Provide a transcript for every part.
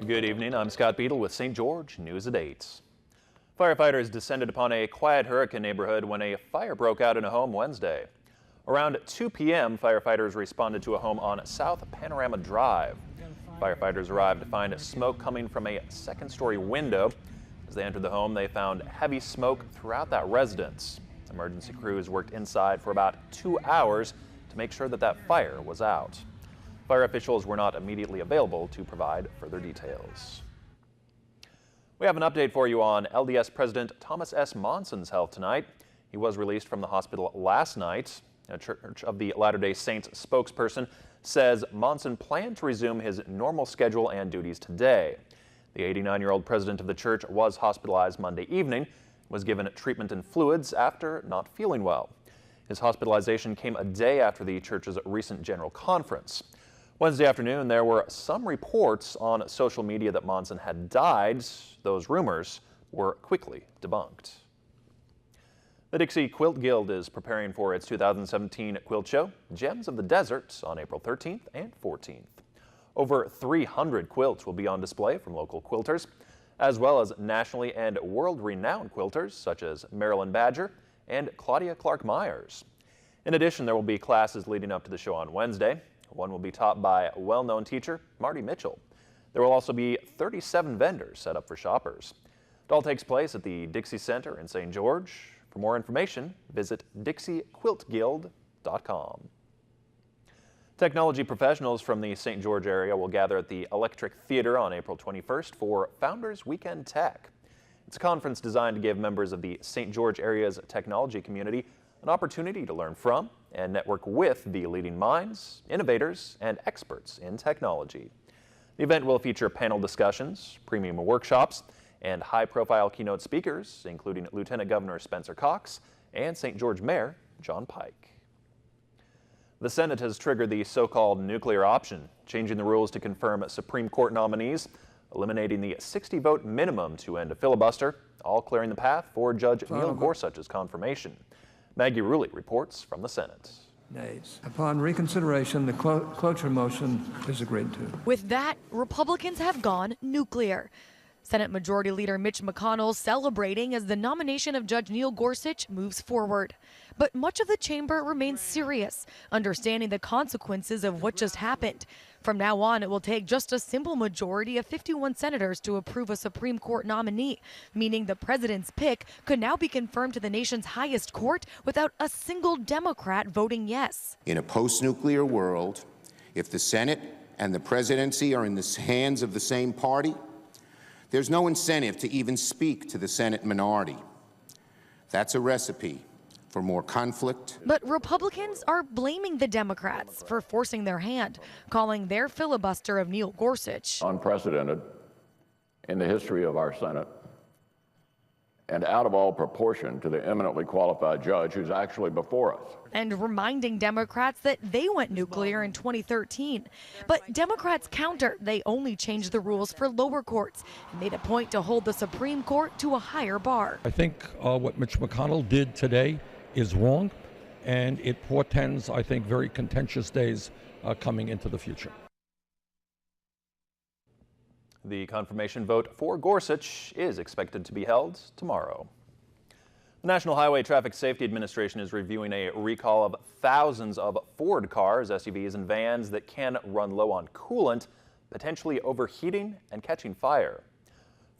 Good evening, I'm Scott Beadle with St. George News at 8. Firefighters descended upon a quiet Hurricane neighborhood when a fire broke out in a home Wednesday. Around 2 p.m., firefighters responded to a home on South Panorama Drive. Firefighters arrived to find smoke coming from a second-story window. As they entered the home, they found heavy smoke throughout that residence. Emergency crews worked inside for about 2 hours to make sure that fire was out. Fire officials were not immediately available to provide further details. We have an update for you on LDS President Thomas S. Monson's health tonight. He was released from the hospital last night. A Church of the Latter-day Saints spokesperson says Monson planned to resume his normal schedule and duties today. The 89-year-old president of the church was hospitalized Monday evening, was given treatment and fluids after not feeling well. His hospitalization came a day after the church's recent general conference. Wednesday afternoon, there were some reports on social media that Monson had died. Those rumors were quickly debunked. The Dixie Quilt Guild is preparing for its 2017 quilt show, Gems of the Desert, on April 13th and 14th. Over 300 quilts will be on display from local quilters, as well as nationally and world-renowned quilters such as Marilyn Badger and Claudia Clark Myers. In addition, there will be classes leading up to the show on Wednesday. One will be taught by well-known teacher Marty Mitchell. There will also be 37 vendors set up for shoppers. It all takes place at the Dixie Center in St. George. For more information, visit DixieQuiltGuild.com. Technology professionals from the St. George area will gather at the Electric Theater on April 21st for Founders Weekend Tech. It's a conference designed to give members of the St. George area's technology community an opportunity to learn from and network with the leading minds, innovators, and experts in technology. The event will feature panel discussions, premium workshops, and high-profile keynote speakers, including Lieutenant Governor Spencer Cox and St. George Mayor John Pike. The Senate has triggered the so-called nuclear option, changing the rules to confirm Supreme Court nominees, eliminating the 60-vote minimum to end a filibuster, all clearing the path for Judge Neil Gorsuch's confirmation. Maggie Rulli reports from the Senate. Nays. Upon reconsideration, the cloture motion is agreed to. With that, Republicans have gone nuclear. Senate Majority Leader Mitch McConnell celebrating as the nomination of Judge Neil Gorsuch moves forward. But much of the chamber remains serious, understanding the consequences of what just happened. From now on, it will take just a simple majority of 51 senators to approve a Supreme Court nominee, meaning the president's pick could now be confirmed to the nation's highest court without a single Democrat voting yes. In a post-nuclear world, if the Senate and the presidency are in the hands of the same party, there's no incentive to even speak to the Senate minority. That's a recipe for more conflict. But Republicans are blaming the Democrats for forcing their hand, calling their filibuster of Neil Gorsuch unprecedented in the history of our Senate and out of all proportion to the eminently qualified judge who's actually before us. And reminding Democrats that they went nuclear in 2013. But Democrats counter they only changed the rules for lower courts and made a point to hold the Supreme Court to a higher bar. I think what Mitch McConnell did today is wrong, and it portends, I think, very contentious days coming into the future. The confirmation vote for Gorsuch is expected to be held tomorrow. The National Highway Traffic Safety Administration is reviewing a recall of thousands of Ford cars, SUVs, and vans that can run low on coolant, potentially overheating and catching fire.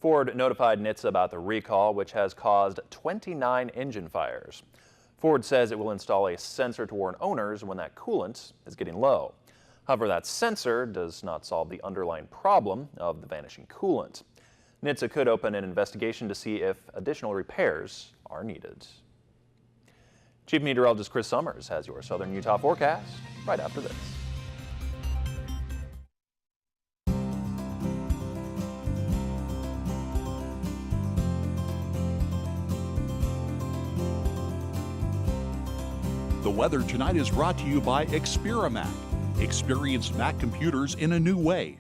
Ford notified NHTSA about the recall, which has caused 29 engine fires. Ford says it will install a sensor to warn owners when that coolant is getting low. However, that sensor does not solve the underlying problem of the vanishing coolant. NHTSA could open an investigation to see if additional repairs are needed. Chief Meteorologist Chris Summers has your Southern Utah forecast right after this. The weather tonight is brought to you by Experamac. Experience Mac computers in a new way.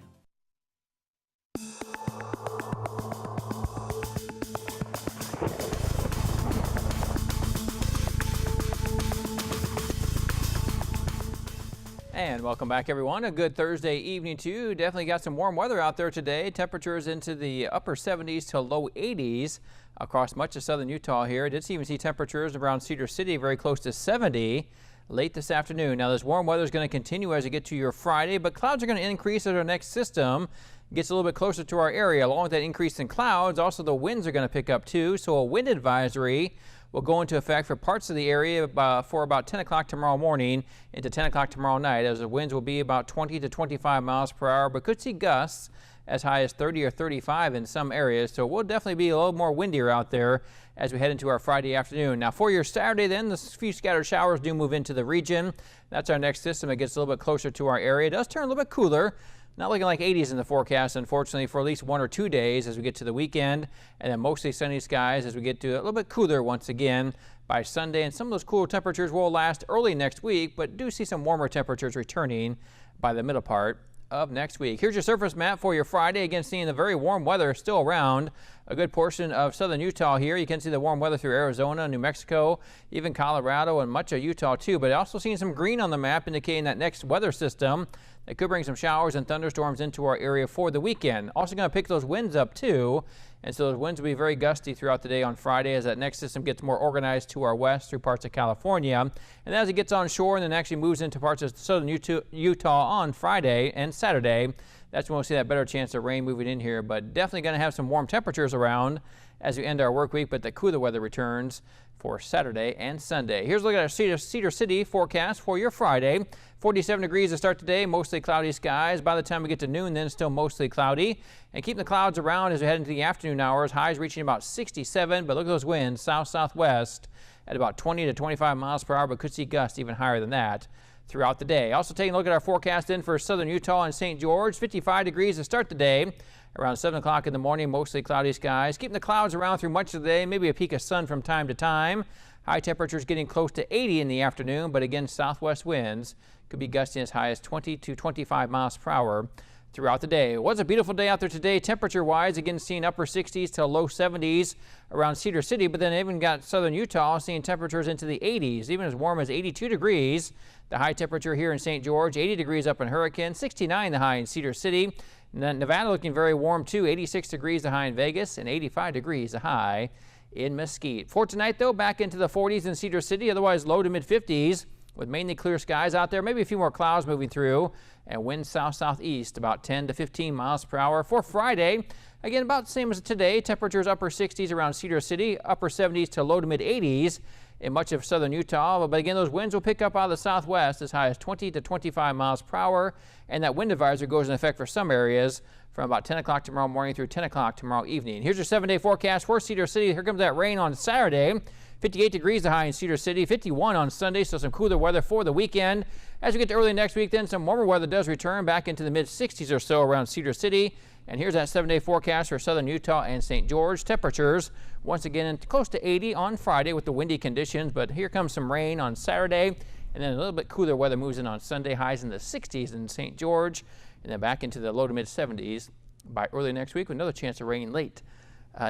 And And welcome back, everyone. A good Thursday evening to you. Definitely got some warm weather out there today. Temperatures into the upper 70s to low 80s across much of southern Utah here. Did even see temperatures around Cedar City very close to 70 late this afternoon. Now, this warm weather is going to continue as we get to your Friday, but clouds are going to increase as our next system gets a little bit closer to our area. Along with that increase in clouds, also the winds are going to pick up too. So a wind advisory will go into effect for parts of the area for about 10 o'clock tomorrow morning into 10 o'clock tomorrow night, as the winds will be about 20 to 25 miles per hour, but could see gusts as high as 30 or 35 in some areas. So we'll definitely be a little more windier out there as we head into our Friday afternoon. Now for your Saturday then, the few scattered showers do move into the region. That's our next system. It gets a little bit closer to our area. It does turn a little bit cooler. Not looking like 80s in the forecast, unfortunately, for at least 1 or 2 days as we get to the weekend, and then mostly sunny skies as we get to a little bit cooler once again by Sunday. And some of those cooler temperatures will last early next week, but do see some warmer temperatures returning by the middle part of next week. Here's your surface map for your Friday. Again, seeing the very warm weather still around a good portion of southern Utah here. You can see the warm weather through Arizona, New Mexico, even Colorado, and much of Utah too. But also seeing some green on the map indicating that next weather system that could bring some showers and thunderstorms into our area for the weekend. Also going to pick those winds up too. And so those winds will be very gusty throughout the day on Friday as that next system gets more organized to our west through parts of California. And as it gets on shore and then actually moves into parts of southern Utah on Friday and Saturday, that's when we'll see that better chance of rain moving in here. But definitely going to have some warm temperatures around as we end our work week, but the cooler weather returns for Saturday and Sunday. Here's a look at our Cedar City forecast for your Friday. 47 degrees to start today, mostly cloudy skies. By the time we get to noon, then still mostly cloudy. And keeping the clouds around as we head into the afternoon hours, highs reaching about 67, but look at those winds, south-southwest at about 20 to 25 miles per hour, but could see gusts even higher than that throughout the day. Also taking a look at our forecast in for southern Utah and St. George, 55 degrees to start the day. Around 7 o'clock in the morning, mostly cloudy skies. Keeping the clouds around through much of the day, maybe a peak of sun from time to time. High temperatures getting close to 80 in the afternoon, but again, southwest winds could be gusting as high as 20 to 25 miles per hour throughout the day. It was a beautiful day out there today, temperature-wise. Again, seeing upper 60s to low 70s around Cedar City, but then even got southern Utah seeing temperatures into the 80s, even as warm as 82 degrees. The high temperature here in St. George, 80 degrees up in Hurricane, 69 the high in Cedar City. And then Nevada looking very warm too, 86 degrees the high in Vegas and 85 degrees the high in Mesquite. For tonight though, back into the 40s in Cedar City, otherwise low to mid 50s with mainly clear skies out there, maybe a few more clouds moving through, and winds south-southeast about 10 to 15 miles per hour. For Friday, again about the same as today, temperatures upper 60s around Cedar City, upper 70s to low to mid 80s in much of southern Utah. But again, those winds will pick up out of the southwest as high as 20 to 25 miles per hour, and that wind advisory goes in effect for some areas from about 10 o'clock tomorrow morning through 10 o'clock tomorrow evening. Here's your 7-day forecast for Cedar City. Here comes that rain on Saturday. 58 degrees the high in Cedar City, 51 on Sunday, so some cooler weather for the weekend. As we get to early next week, then some warmer weather does return back into the mid-60s or so around Cedar City. And here's that 7-day forecast for southern Utah and St. George. Temperatures once again close to 80 on Friday with the windy conditions, but here comes some rain on Saturday, and then a little bit cooler weather moves in on Sunday, highs in the 60s in St. George, and then back into the low to mid 70s by early next week with another chance of rain late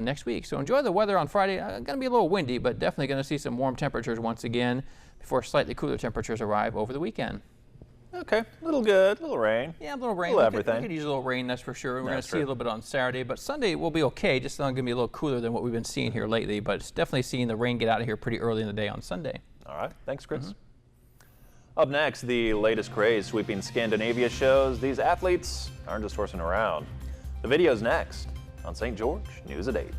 next week. So enjoy the weather on Friday. Going to be a little windy, but definitely going to see some warm temperatures once again before slightly cooler temperatures arrive over the weekend. Okay, a little good, a little rain. Yeah, a little rain. A little everything. We could use a little rain, that's for sure. We're going to see true. a little bit on Saturday, but Sunday will be okay. Just going to be a little cooler than what we've been seeing here lately, but it's definitely seeing the rain get out of here pretty early in the day on Sunday. All right, thanks, Chris. Up next, the latest craze sweeping Scandinavia shows these athletes aren't just horsing around. The video's next on St. George News at 8.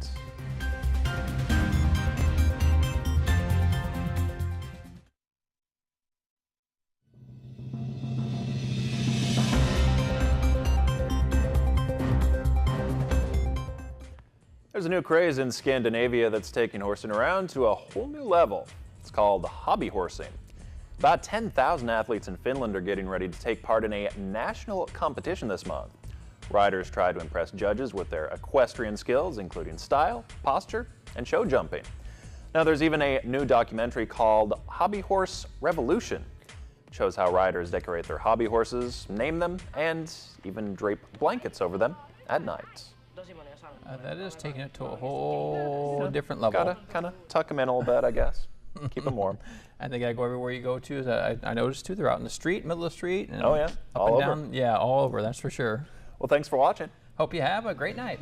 There's a new craze in Scandinavia that's taking horsing around to a whole new level. It's called hobby horsing. About 10,000 athletes in Finland are getting ready to take part in a national competition this month. Riders try to impress judges with their equestrian skills, including style, posture, and show jumping. Now there's even a new documentary called Hobby Horse Revolution. It shows how riders decorate their hobby horses, name them, and even drape blankets over them at night. That is taking it to a whole different level. Gotta kind of tuck them in a little bit, I guess. Keep them warm. And they got to go everywhere you go to. I noticed too, they're out in the street, middle of the street. And Oh, yeah. Up All and over. down. Yeah, all over, that's for sure. Well, thanks for watching. Hope you have a great night.